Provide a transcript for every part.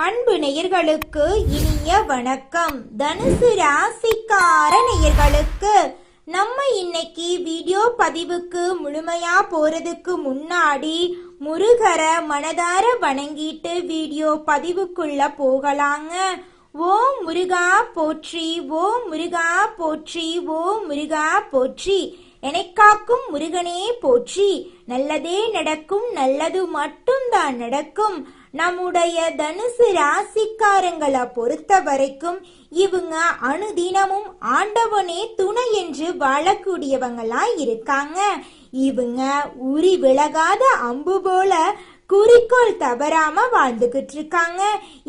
அன்பு நேயர்களுக்கு இனிய வணக்கம். தனுசு ராசிக்கார நேயர்களுக்கு நம்ம இன்னைக்கு வீடியோ பதிவுக்கு முழுமையா போறதுக்கு முன்னாடி முருகரை மனதார வணங்கிட்டு வீடியோ பதிவுக்குள்ள போகலாங்க. ஓம் முருகா போற்றி, ஓம் முருகா போற்றி, ஓம் முருகா போற்றி. எனக்காக்கும் முருகனே போற்றி. நல்லதே நடக்கும், நல்லது மட்டும்தான் நடக்கும். நம்முடைய தனுசு ராசிக்காரங்களை பொறுத்த வரைக்கும் இவங்க அனுதினமும் ஆண்டவனே துணை என்று வாழக்கூடியவங்களா இருக்காங்க. இவங்க உரி விலகாத அம்பு போல குறிக்கோள் தவறாம வாழ்ந்துகிட்டு இருக்காங்க.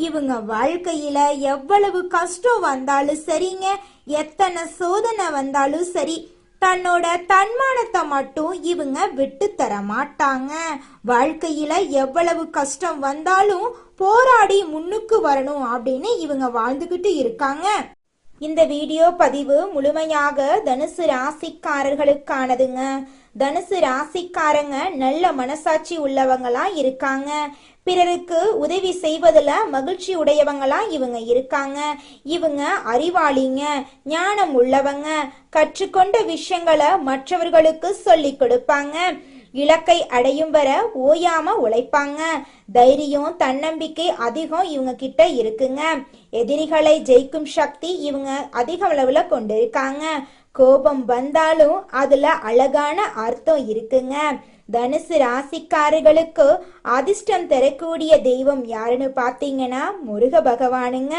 இவங்க வாழ்க்கையில எவ்வளவு கஷ்டம் வந்தாலும் சரிங்க, எத்தனை சோதனை வந்தாலும் சரி, தன்னோட தன்மானத்தை மட்டும் இவங்க விட்டு தர மாட்டாங்க. வாழ்க்கையில எவ்வளவு கஷ்டம் வந்தாலும் போராடி முன்னுக்கு வரணும் அப்படின்னு இவங்க வாழ்ந்துகிட்டு இருக்காங்க. இந்த வீடியோ பதிவு முழுமையாக தனுசு ராசிக்காரர்களுக்கானதுங்க. தனுசு ராசிக்காரங்க நல்ல மனசாட்சி உள்ளவங்களா இருக்காங்க. பிறருக்கு உதவி செய்வதில் மகிழ்ச்சி உடையவங்களா இவங்க இருக்காங்க. இவங்க அறிவாளிங்க, ஞானம் உள்ளவங்க, கற்றுக்கொண்ட விஷயங்களை மற்றவர்களுக்கு சொல்லி கொடுப்பாங்க. இலக்கை அடையும் வர ஓயாம உழைப்பாங்க. தைரியம், தன்னம்பிக்கை அதிகம் இவங்க கிட்ட இருக்குங்க. எதிரிகளை ஜெயிக்கும் சக்தி இவங்க அதிக அளவுல கொண்டு இருக்காங்க. கோபம் வந்தாலும் அதுல அழகான அர்த்தம் இருக்குங்க. தனுசு ராசிக்காரர்களுக்கு அதிர்ஷ்டம் தரக்கூடிய தெய்வம் யாருன்னு பாத்தீங்கன்னா முருக பகவானுங்க.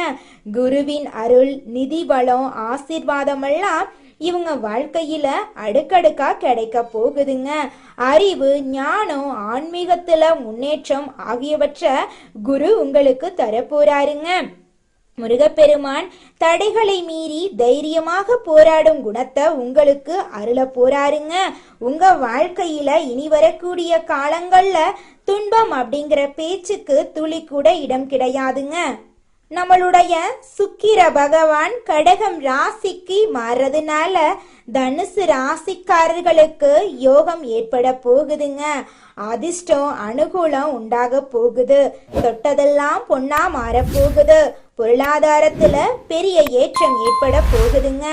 குருவின் அருள், நிதி பலம், ஆசீர்வாதம் எல்லாம் இவங்க வாழ்க்கையில அடுக்கடுக்கா கிடைக்க போகுதுங்க. அறிவு, ஞானம், ஆன்மீகத்துல முன்னேற்றம் ஆகியவற்றை குரு உங்களுக்கு தரப்போறாருங்க. முருகப்பெருமான் தடைகளை மீறி தைரியமாக போராடும் குணத்தை உங்களுக்கு அருள போறாருங்க. உங்க வாழ்க்கையில இனி வரக்கூடிய காலங்கள்ல துன்பம் அப்படிங்கிற பேச்சுக்கு துளி கூட இடம் கிடையாதுங்க. நம்மளுடைய சுக்கிர பகவான் கடகம் ராசிக்கு மாறுறதுனால தனுசு ராசிக்காரர்களுக்கு யோகம் ஏற்பட போகுதுங்க. அதிர்ஷ்டம், அனுகூலம் உண்டாக போகுது. தொட்டதெல்லாம் பொன்னா மாற போகுது. பொருளாதாரத்துல பெரிய ஏற்றம் ஏற்பட போகுதுங்க.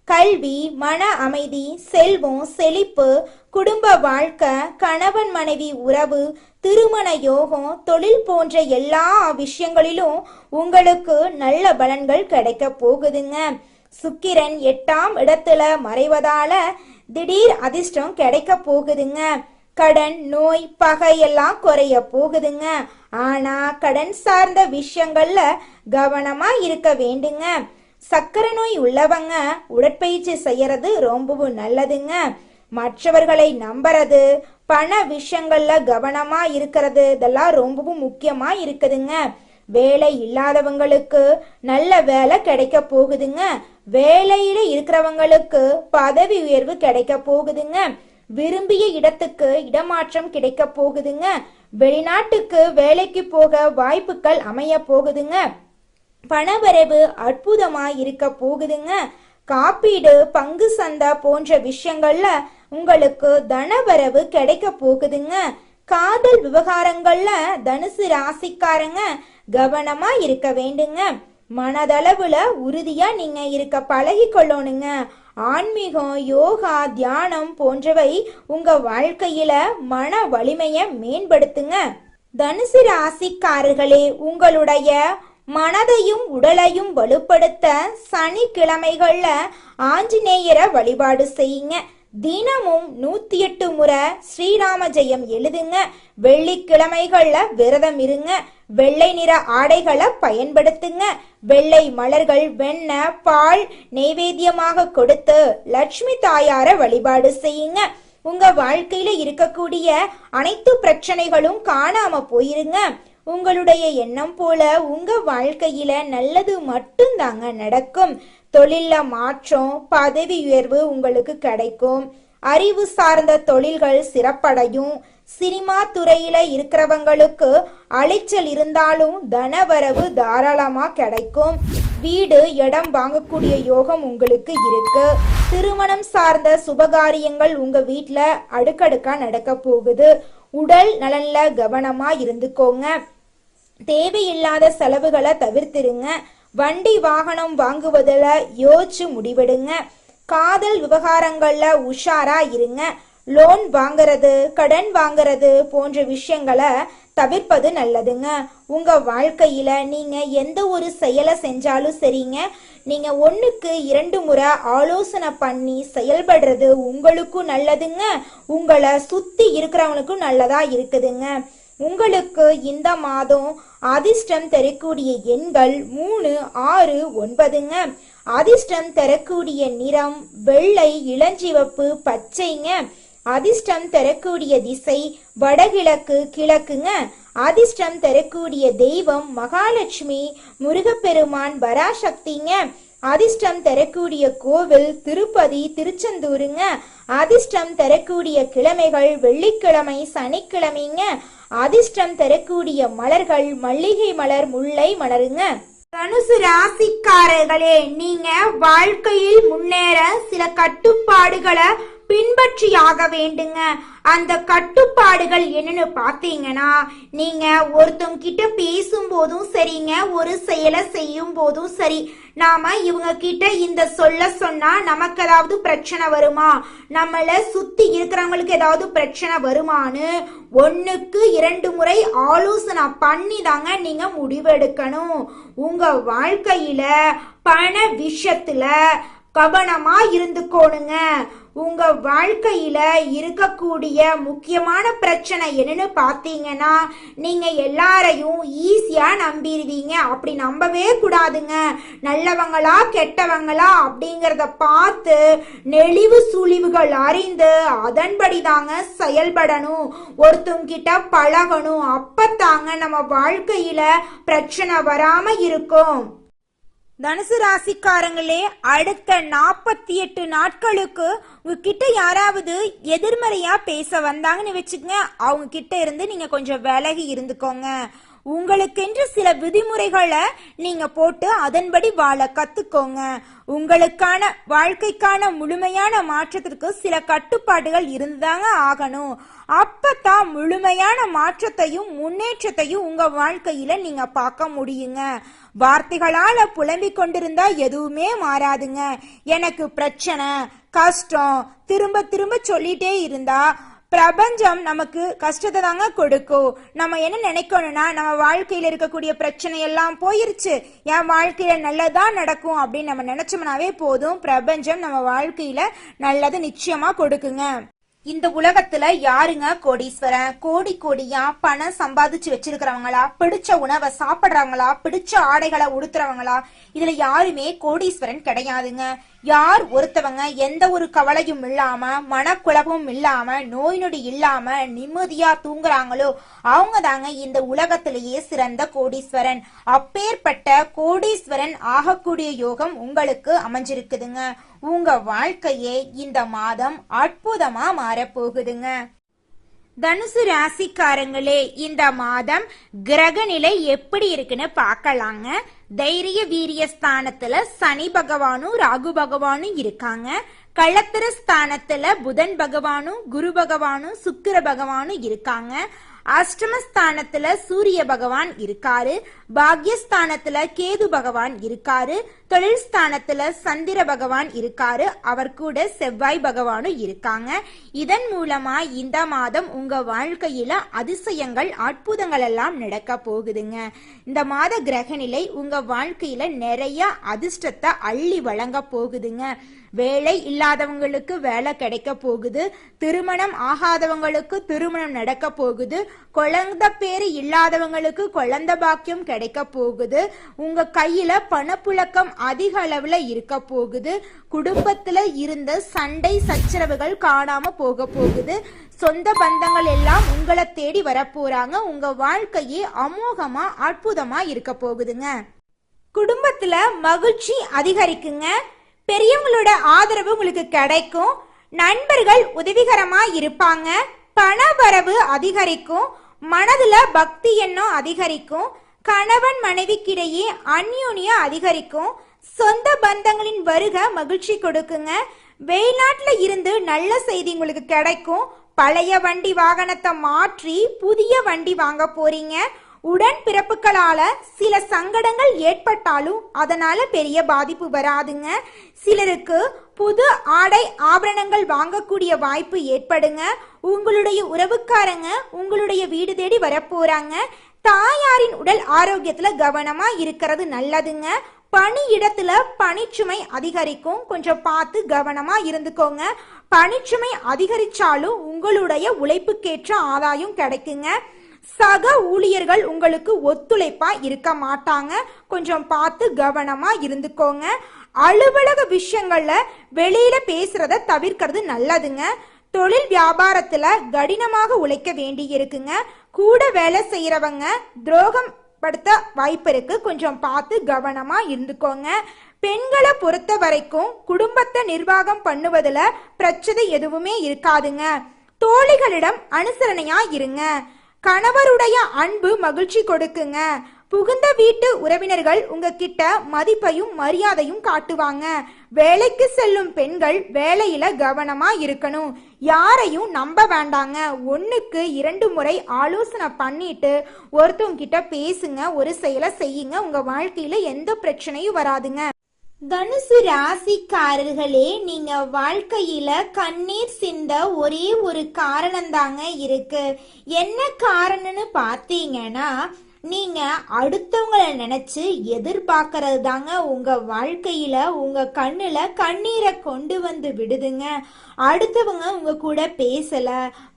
கல்வி, மன அமைதி, செல்வம், செழிப்பு, குடும்ப வாழ்க்கை, கணவன் மனைவி உறவு, திருமண யோகம், தொழில் போன்ற எல்லா விஷயங்களிலும் உங்களுக்கு நல்ல பலன்கள் கிடைக்க போகுதுங்க. சுக்கிரன் 8ஆம் இடத்துல மறைவதால திடீர் அதிர்ஷ்டம் கிடைக்க போகுதுங்க. கடன், நோய், பகை எல்லாம் குறைய போகுதுங்க. ஆனா கடன் சார்ந்த விஷயங்கள்ல கவனமா இருக்க வேண்டுங்க. சக்கரை நோய் உள்ளவங்க உடற்பயிற்சி செய்யறது ரொம்பவும் நல்லதுங்க. மற்றவர்களை நம்புறது, பண விஷயங்கள்ல கவனமா இருக்கிறது, இதெல்லாம் ரொம்பவும் முக்கியமா இருக்குதுங்க. வேலை இல்லாதவங்களுக்கு நல்ல வேலை கிடைக்க போகுதுங்க. வேலையில இருக்கிறவங்களுக்கு பதவி உயர்வு கிடைக்க போகுதுங்க. விரும்பிய இடத்துக்கு இடமாற்றம் கிடைக்க போகுதுங்க. வெளிநாட்டுக்கு வேலைக்கு போக வாய்ப்புகள் அமைய போகுதுங்க. பணவரவு அற்புதமா இருக்க போகுதுங்க. காப்பீடு, பங்கு சந்தை போன்ற விஷயங்கள்ல உங்களுக்கு தனவரவு கிடைக்க போகுதுங்க. காதல் விவகாரங்கள்ல தனுசு ராசிக்காரங்க கவனமா இருக்க வேண்டுங்க. மனதளவுல உறுதியா நீங்க இருக்க பழகி கொள்ளணுங்க. ஆன்மீகம், யோகா, தியானம் போன்றவை உங்க வாழ்க்கையில மன வலிமையை மேம்படுத்துங்க. தனுசு ராசிக்காரர்களே, உங்களுடைய மனதையும் உடலையும் வலுப்படுத்த சனிக்கிழமைகள்ல ஆஞ்சநேயரை வழிபாடு செய்யுங்க. தினமும் 108 முறை ஸ்ரீராம ஜெயம் எழுதுங்க. வெள்ளிக்கிழமைகள்ல விரதம் இருங்க. வெள்ளை நிற ஆடைகளை பயன்படுத்துங்க. வெள்ளை மலர்கள், வெண்ணெய், பால் நைவேத்தியமாக கொடுத்து லட்சுமி தாயார வழிபாடு செய்யுங்க. உங்க வாழ்க்கையில இருக்கக்கூடிய அனைத்து பிரச்சனைகளும் காணாம போயிருங்க. உங்களுடைய எண்ணம் போல உங்க வாழ்க்கையில நல்லது மட்டும்தாங்க நடக்கும். தொழில மாற்றம், பதவி உயர்வு உங்களுக்கு கிடைக்கும். அறிவு சார்ந்த தொழில்கள் சிறப்படையும். சினிமா துறையில இருக்கிறவங்களுக்கு அலைச்சல் இருந்தாலும் தனவரவு தாராளமா கிடைக்கும். வீடு, இடம் வாங்கக்கூடிய யோகம் உங்களுக்கு இருக்கு. திருமணம் சார்ந்த சுபகாரியங்கள் உங்க வீட்டுல அடுக்கடுக்கா நடக்க போகுது. உடல் நலன்ல கவனமா இருந்துக்கோங்க. தேவையில்லாத செலவுகளை தவிர்த்திருங்க. வண்டி வாகனம் வாங்குவதில் யோசிச்சு முடிவெடுங்க. காதல் விவகாரங்கள்ல உஷாரா இருங்க. லோன் வாங்குறது, கடன் வாங்குறது போன்ற விஷயங்களை தவிர்ப்பது நல்லதுங்க. உங்க வாழ்க்கையில நீங்க எந்த ஒரு செயலை செஞ்சாலும் சரிங்க, நீங்க 1க்கு 2 முறை ஆலோசனை பண்ணி செயல்படுறது உங்களுக்கும் நல்லதுங்க, உங்களை சுத்தி இருக்கிறவங்களுக்கும் நல்லதா இருக்குதுங்க. உங்களுக்கு இந்த மாதம் அதிர்ஷ்டம் தரக்கூடிய எண்கள் 3, 6, 9ங்க. அதிர்ஷ்டம் தரக்கூடிய நிறம் வெள்ளை, இளஞ்சிவப்பு, பச்சைங்க. அதிர்ஷ்டம் தரக்கூடிய திசை வடகிழக்கு, கிழக்குங்க. அதிர்ஷ்டம் தரக்கூடிய தெய்வம் மகாலட்சுமி, முருகப்பெருமான், பராசக்திங்க. அதிர்ஷ்டம் தரக்கூடிய கோவில் திருப்பதி, திருச்செந்தூருங்க. அதிர்ஷ்டம் தரக்கூடிய கிழமைகள் வெள்ளிக்கிழமை, சனிக்கிழமைங்க. அதிர்ஷ்டம் தரக்கூடிய மலர்கள் மல்லிகை மலர், முல்லை மலருங்க. தனுசு ராசிக்காரர்களே, நீங்க வாழ்க்கையில் முன்னேற சில கட்டுப்பாடுகளை பின்பற்றியாக வேண்டுங்க. அந்த கட்டுப்பாடுகள் என்னன்னு பாத்தீங்கன்னா, நீங்க ஒருத்தவங்க கிட்ட பேசும்போதும் சரிங்க, ஒரு செயலை செய்யும் போதும் சரி, நாம இவங்க கிட்ட இந்த சொல்ல சொன்னா நமக்கு ஏதாவது பிரச்சனை வருமா, நம்மள சுத்தி இருக்கிறவங்களுக்கு ஏதாவது பிரச்சனை வருமானு 1க்கு 2 முறை ஆலோசனை பண்ணி தாங்க நீங்க முடிவெடுக்கணும். உங்க வாழ்க்கையில பண விஷயத்துல கவனமா இருந்துக்கோணுங்க. உங்க வாழ்க்கையில இருக்கக்கூடிய முக்கியமான பிரச்சனை என்னன்னு பாத்தீங்கன்னா, நீங்க எல்லாரையும் ஈஸியா நம்பிடுவீங்க. அப்படி நம்பவே கூடாதுங்க. நல்லவங்களா கெட்டவங்களா அப்படிங்கறத பார்த்து நெளிவு சுழிவுகள் அறிந்து அதன்படி தாங்க செயல்படணும். ஒருத்தவங்க கிட்ட பழகணும். அப்பத்தாங்க நம்ம வாழ்க்கையில பிரச்சனை வராம இருக்கும். தனுசு ராசிக்காரங்களே, அடுத்த 48 நாட்களுக்கு உங்ககிட்ட யாராவது எதிர்மறையா பேச வந்தாங்கன்னு வச்சுக்கங்க, அவங்க கிட்ட இருந்து நீங்க கொஞ்சம் விலகி இருந்துக்கோங்க. உங்களுக்கென்று சில விதிமுறைகளை நீங்க போட்டு அதன்படி வாழ கத்துக்கோங்க. உங்களுக்கான வாழ்க்கைக்கான முழுமையான மாற்றத்திற்கு சில கட்டுப்பாடுகள் இருந்துதாங்க ஆகணும். அப்பதான் முழுமையான மாற்றத்தையும் முன்னேற்றத்தையும் உங்க வாழ்க்கையில நீங்க பார்க்க முடியுங்க. வார்த்தைகளால புலம்பிக் கொண்டிருந்தா எதுவுமே மாறாதுங்க. எனக்கு பிரச்சனை, கஷ்டம் திரும்ப திரும்ப சொல்லிட்டே இருந்தா பிரபஞ்சம் நமக்கு கஷ்டத்தை தாங்க கொடுக்கும். நம்ம என்ன நினைக்கணும்னா, நம்ம வாழ்க்கையில இருக்கக்கூடிய பிரச்சனை எல்லாம் போயிருச்சு, என் வாழ்க்கையில நல்லதா நடக்கும் அப்படின்னு நம்ம நினைச்சோம்னாவே போதும், பிரபஞ்சம் நம்ம வாழ்க்கையில நல்லது நிச்சயமா கொடுக்குங்க. இந்த உலகத்துல யாருங்க கோடீஸ்வரன்? கோடி கோடியா பணம் சம்பாதிச்சு வச்சிருக்கிறவங்களா, பிடிச்ச உணவை சாப்பிடுறவங்களா, பிடிச்ச ஆடைகளை உடுத்துறவங்களா, இதுல யாருமே கோடீஸ்வரன் கிடையாதுங்க. யார் ஒருத்தவங்க எந்த ஒரு கவலையும் இல்லாம, மனக்குழப்பமும் இல்லாம, நோய் நொடி இல்லாம நிம்மதியா தூங்குறாங்களோ அவங்க தாங்க இந்த உலகத்திலேயே சிறந்த கோடீஸ்வரன். அப்பேற்பட்ட கோடீஸ்வரன் ஆகக்கூடிய யோகம் உங்களுக்கு அமைஞ்சிருக்குதுங்க. உங்க வாழ்க்கையே இந்த மாதம் அற்புதமா மாறப்போகுதுங்க. தனுசு ராசிக்காரங்களே, இந்த மாதம் கிரக நிலை எப்படி இருக்குன்னு பார்க்கலாங்க. தைரிய வீரிய ஸ்தானத்துல சனி பகவானும் ராகு பகவானும் இருக்காங்க. களத்திர ஸ்தானத்துல புதன் பகவானும் குரு பகவானும் சுக்கிர பகவானும் இருக்காங்க. அஷ்டமஸ்தானத்துல சூரிய பகவான் இருக்காரு. பாக்யஸ்தானத்துல கேது பகவான் இருக்காரு. தொழில் ஸ்தானத்துல சந்திர பகவான் இருக்காரு. அவர் கூட செவ்வாய் பகவானும் இருக்காங்க. இதன் மூலமா இந்த மாதம் உங்க வாழ்க்கையில அதிசயங்கள் அற்புதங்கள் எல்லாம் நடக்க போகுதுங்க. இந்த மாத கிரகநிலை உங்க வாழ்க்கையில நிறைய அதிர்ஷ்டத்தை அள்ளி வழங்க போகுதுங்க. வேலை இல்லாதவங்களுக்கு வேலை கிடைக்க போகுது. திருமணம் ஆகாதவங்களுக்கு திருமணம் நடக்க போகுது. குழந்தை பேரு இல்லாதவங்களுக்கு குழந்தை பாக்கியம் கிடைக்க போகுது. உங்க கையில பணப்புழக்கம் அதிக அளவுல இருக்க போகுது. குடும்பத்துல இருந்த சண்டை சச்சரவுகள் காணாம போக போகுது. சொந்த பந்தங்கள் எல்லாம் உங்களை தேடி வர போறாங்க. உங்க வாழ்க்கையே அமோகமா அற்புதமா இருக்க போகுதுங்க. குடும்பத்துல மகிழ்ச்சி அதிகரிக்குங்க. பெரியவங்களோட ஆதரவு உங்களுக்கு கிடைக்கும். நண்பர்கள் உதவிகரமா இருப்பாங்க. பண வரவு அதிகரிக்கும். மனதுல பக்தி எண்ணம் அதிகரிக்கும். கணவன் மனைவிக்கிடையே அந்யோன்யம் அதிகரிக்கும். சொந்த பந்தங்களின் வருகை மகிழ்ச்சி கொடுக்குங்க. வெளிநாட்டுல இருந்து நல்ல செய்தி உங்களுக்கு கிடைக்கும். பழைய வண்டி வாகனத்தை மாற்றி புதிய வண்டி வாங்க போறீங்க. உடன் பிறப்புகளால சில சங்கடங்கள் ஏற்பட்டாலும் அதனால பெரிய பாதிப்பு வராதுங்க. சிலருக்கு புது ஆடை ஆபரணங்கள் வாங்கக்கூடிய வாய்ப்பு ஏற்படுங்க. உங்களுடைய உறவுக்காரங்க உங்களுடைய வீடு தேடி வரப்போறாங்க. தாயாரின் உடல் ஆரோக்கியத்துல கவனமா இருக்கிறது நல்லதுங்க. பணியிடத்துல பணிச்சுமை அதிகரிக்கும், கொஞ்சம் பார்த்து கவனமா இருந்துக்கோங்க. பணிச்சுமை அதிகரிச்சாலும் உங்களுடைய உழைப்புக்கேற்ற ஆதாயம் கிடைக்குங்க. சக ஊழியர்கள் உங்களுக்கு ஒத்துழைப்பா இருக்க மாட்டாங்க, கொஞ்சம் பார்த்து கவனமா இருந்துக்கோங்க. அலுவலக விஷயங்கள்ல வெளியில பேசுறத தவிர்க்கிறது நல்லதுங்க. தொழில் வியாபாரத்துல கடினமாக உழைக்க வேண்டி இருக்குங்க. கூட வேலை செய்யறவங்க துரோகம் படுத்த வாய்ப்பு இருக்கு, கொஞ்சம் பார்த்து கவனமா இருந்துக்கோங்க. பெண்களை பொறுத்த வரைக்கும் குடும்பத்தை நிர்வாகம் பண்ணுவதுல பிரச்சனை எதுவுமே இருக்காதுங்க. தோழிகளிடம் அனுசரணையா இருங்க. கணவருடைய அன்பு மகிழ்ச்சி கொடுக்குங்க. புகுந்த வீட்டு உறவினர்கள் உங்ககிட்ட மதிப்பையும் மரியாதையும் காட்டுவாங்க. வேலைக்கு செல்லும் பெண்கள் வேலையில கவனமா இருக்கணும். யாரையும் நம்ப வேண்டாங்க. 1க்கு 2 முறை ஆலோசனை பண்ணிட்டு ஒருத்தவங்க கிட்ட பேசுங்க, ஒரு செயலை செய்யுங்க. உங்க வாழ்க்கையில எந்த பிரச்சனையும் வராதுங்க. தனுசு ராசிக்காரர்களே, நீங்க வாழ்க்கையில கண்ணீர் சிந்த ஒரே ஒரு காரணம் தாங்க இருக்கு. என்ன காரணம்னு பார்த்தீங்கன்னா, நீங்க அடுத்தவங்களை நினைச்சு எதிர்பார்க்கறது தாங்க உங்க வாழ்க்கையில உங்க கண்ணுல கண்ணீரை கொண்டு வந்து விடுதுங்க. அடுத்தவங்க உங்க கூட பேசல,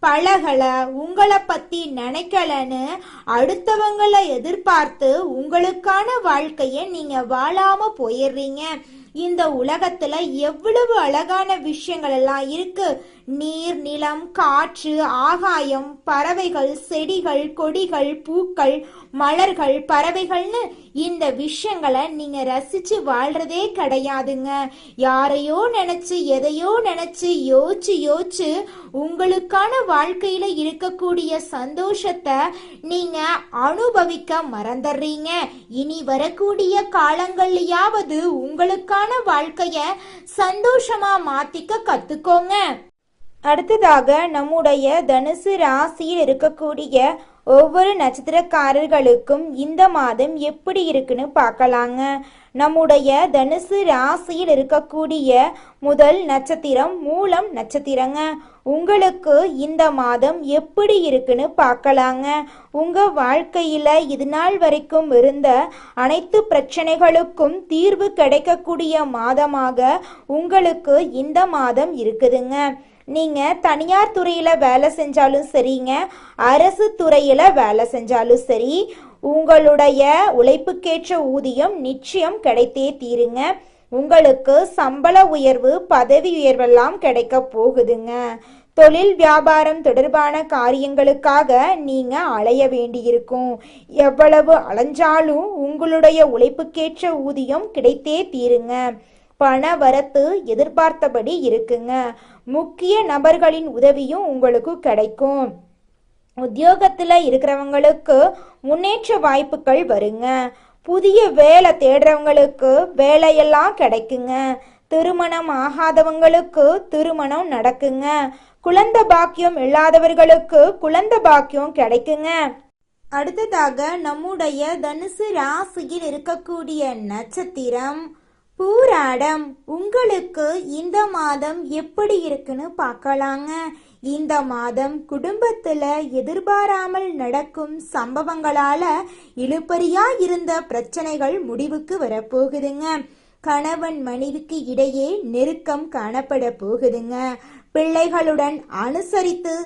பழகல, உங்களை பத்தி நினைக்கலன்னு அடுத்தவங்களை எதிர்பார்த்து உங்களுக்கான வாழ்க்கைய நீங்க வாழாம போயிடுறீங்க. இந்த உலகத்துல எவ்வளவு அழகான விஷயங்கள் எல்லாம் இருக்கு. நீர், நிலம், காற்று, ஆகாயம், பறவைகள், செடிகள், கொடிகள், பூக்கள், மலர்கள், பறவைகள்னு இந்த விஷயங்களை நீங்க ரசிச்சு வாழ்றதே கிடையாதுங்க. யாரையோ நினைச்சு எதையோ நினைச்சு யோசிச்சு உங்களுக்கான வாழ்க்கையில இருக்கக்கூடிய சந்தோஷத்தை நீங்க அனுபவிக்க மறந்துடுறீங்க. இனி வரக்கூடிய காலங்கள்லயாவது உங்களுக்கான வாழ்க்கைய சந்தோஷமா மாத்திக்க கத்துக்கோங்க. அடுத்ததாக நம்முடைய தனுசு ராசியில் இருக்கக்கூடிய ஒவ்வொரு நட்சத்திரக்காரர்களுக்கும் இந்த மாதம் எப்படி இருக்குன்னு பார்க்கலாங்க. நம்முடைய தனுசு ராசியில் இருக்கக்கூடிய முதல் நட்சத்திரம் மூலம் நட்சத்திரங்க. உங்களுக்கு இந்த மாதம் எப்படி இருக்குன்னு பார்க்கலாங்க. உங்க வாழ்க்கையில இது நாள் வரைக்கும் இருந்த அனைத்து பிரச்சனைகளுக்கும் தீர்வு கிடைக்கக்கூடிய மாதமாக உங்களுக்கு இந்த மாதம் இருக்குதுங்க. நீங்க தனியார் துறையில வேலை செஞ்சாலும் சரிங்க, அரசு துறையில வேலை செஞ்சாலும் சரி, உங்களுடைய உழைப்புக்கேற்ற ஊதியம் நிச்சயம் கிடைத்தே தீருங்க. உங்களுக்கு சம்பள உயர்வு, பதவி உயர்வெல்லாம் கிடைக்க போகுதுங்க. தொழில் வியாபாரம் தொடர்பான காரியங்களுக்காக நீங்க அலைய வேண்டியிருக்கும். எவ்வளவு அலைஞ்சாலும் உங்களுடைய உழைப்புக்கேற்ற ஊதியம் கிடைத்தே தீருங்க. பண வரத்து எதிர்பார்த்தபடி இருக்குங்க. முக்கிய நபர்களின் உதவியும் உங்களுக்கு கிடைக்கும். உத்தியோகத்துல இருக்கிறவங்களுக்கு முன்னேற்ற வாய்ப்புகள் வருங்க. புதிய வேலை தேடுறவங்களுக்கு வேலையெல்லாம் கிடைக்குங்க. திருமணம் ஆகாதவங்களுக்கு திருமணம் நடக்குங்க. குழந்தை பாக்கியம் இல்லாதவர்களுக்கு குழந்தை பாக்கியம் கிடைக்குங்க. அடுத்ததாக நம்முடைய தனுசு ராசியில் இருக்கக்கூடிய நட்சத்திரம் பூராடம். உங்களுக்கு இந்த மாதம் எப்படி இருக்குன்னு பார்க்கலாங்க. இந்த மாதம் குடும்பத்துல எதிர்பாராமல் நடக்கும் சம்பவங்களால இழுபறியா இருந்த பிரச்சனைகள் முடிவுக்கு வரப்போகுதுங்க. கணவன் மனைவிக்கு இடையே நெருக்கம் காணப்பட போகுதுங்க. பிள்ளைகளுடன் அனுசரித்து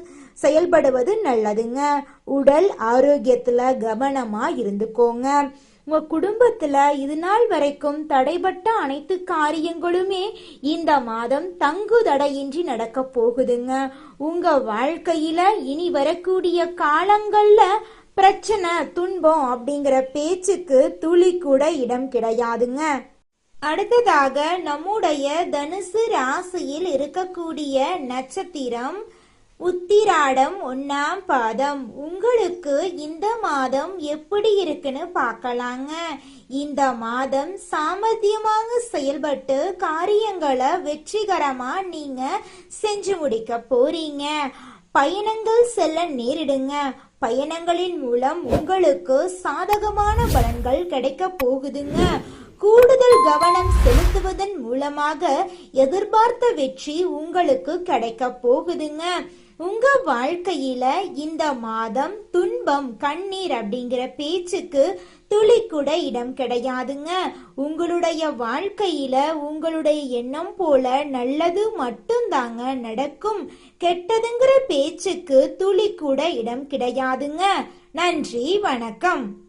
செயல்படுவது நல்லதுங்க. உடல் ஆரோக்கியத்துல கவனமா இருந்துக்கோங்க. உங்க குடும்பத்துல இது நாள் வரைக்கும் தடைபட்ட அனைத்து காரியங்களுமே இந்த மாதம் தங்கு தடையின்றி நடக்க போகுதுங்க. உங்க வாழ்க்கையில இனி வரக்கூடிய காலங்கள்ல பிரச்சனை, துன்பம் அப்படிங்கிற பேச்சுக்கு துளி கூட இடம் கிடையாதுங்க. அடுத்ததாக நம்முடைய தனுசு ராசியில் இருக்கக்கூடிய நட்சத்திரம் உத்திராடம் 1ஆம் பாதம். உங்களுக்கு இந்த மாதம் எப்படி இருக்குன்னு பார்க்கலாங்க. இந்த மாதம் சாமர்த்தியமாக செயல்பட்டு காரியங்களை வெற்றிகரமா நீங்க செஞ்சு முடிக்க போறீங்க. பயணங்கள் செல்ல நேரிடுங்க. பயணங்களின் மூலம் உங்களுக்கு சாதகமான பலன்கள் கிடைக்க போகுதுங்க. கூடுதல் கவனம் செலுத்துவதன் மூலமாக எதிர்பார்த்த வெற்றி உங்களுக்கு கிடைக்க போகுதுங்க. உங்க வாழ்க்கையில இந்த மாதம் துன்பம், கண்ணீர் அப்படிங்கிற பேச்சுக்கு துளி கூட இடம் கிடையாதுங்க. உங்களுடைய வாழ்க்கையில உங்களுடைய எண்ணம் போல நல்லது மட்டும்தாங்க நடக்கும். கெட்டதுங்கிற பேச்சுக்கு துளி கூட இடம் கிடையாதுங்க. நன்றி, வணக்கம்.